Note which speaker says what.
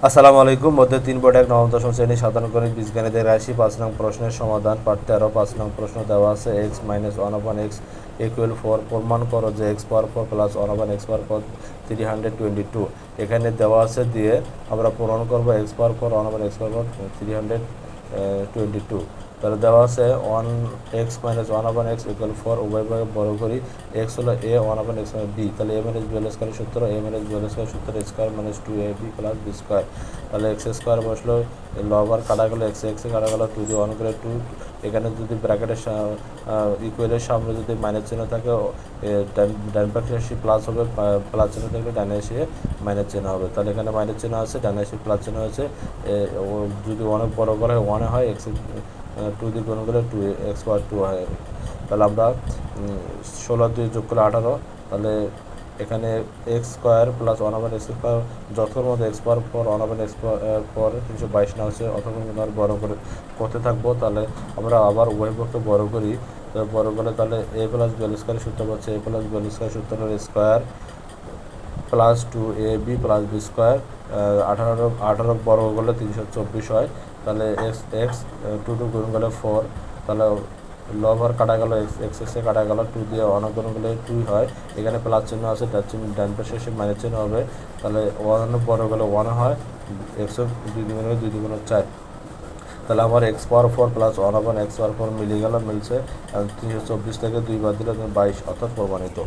Speaker 1: আসসালামু আলাইকুম। মধ্যে 3.1 নবম দশম শ্রেণী সাধারণ গণিত বীজগণিতের রাশি 5 নং প্রশ্নের সমাধান পার্ট 13। 5 নং প্রশ্ন দেওয়া আছে x মাইনাস 1/x ইকুয়াল 4। প্রমাণ করো যে x পাওয়ার 4 প্লাস 1/x পাওয়ার 4 322। এখানে দেওয়া আছে দিয়ে আমরা প্রমাণ করব x পাওয়ার 4 1/x পাওয়ার 322। তাহলে দেওয়া আছে 1x মাইনাস 1/x ইকুয়াল 4। উভয় ভাগে বড় করি। x হলো a, 1/x মানে b। তাহলে a মাইনাস b স্কয়ারের সূত্র, a মাইনাস b স্কয়ারের সূত্র square minus 2ab plus b square. তাহলে এক্স স্কোয়ার বসলো, লবার কাটা গেলো, এক্স কাটা গেলো, 2 দিয়ে 1 করে 2। এখানে যদি ব্র্যাকেটের ইকুয়ালের সামনে যদি মাইনাস চিহ্ন থাকে ডান পাশে এসে প্লাস হবে, প্লাস চিহ্ন থাকলে ডানে এসে মাইনাস চিহ্ন হবে। তাহলে এখানে মাইনাস চিহ্ন আছে, ডানে এসে প্লাস চিহ্ন আছে। যদি অনেক বড় করে 1 হয়, এক্স 2 দিয়ে গুণ করে 2 এক্স পাওয়ার 2 হয়। তাহলে আমরা 16 দিয়ে যোগ করলে 18। তাহলে এখানে x square plus 1/x square যতক্ষণ মধ্যে এক্স পাওয়ার পর 1/x পর 322 না হচ্ছে অতক্ষণ কিন্তু আর বড় করে করতে থাকবো। তাহলে আমরা আবার উভয় পক্ষে বড় করি। বড় করলে তাহলে a প্লাস b স্কোয়ারের সূত্র পাচ্ছে, a প্লাস b স্কোয়ার সূত্র square plus 2ab plus b square. 18 বর্গ করলে 324 হয়। তাহলে এক্স 2 গুণ করলে 4। তাহলে লবার কাটা গেল, এক্স কাটা গেল, 2 দিয়ে অনগুণ করলে 2 হয়। এখানে প্লাস চিহ্ন আছে, ডান পাশে এসে মাইনাস চিহ্ন হবে। তাহলে 1 বড় গেলে 1 হয়, এক্স 2 দ্বিগুণ 2 দ্বিগুণ 4। তাহলে আমার এক্স পাওয়ার 4 প্লাস 1/x পাওয়ার 4 মিলে গেল, মিলছে। 324 থেকে 2 বাদ দিলে 22, অর্থাৎ প্রমাণিত।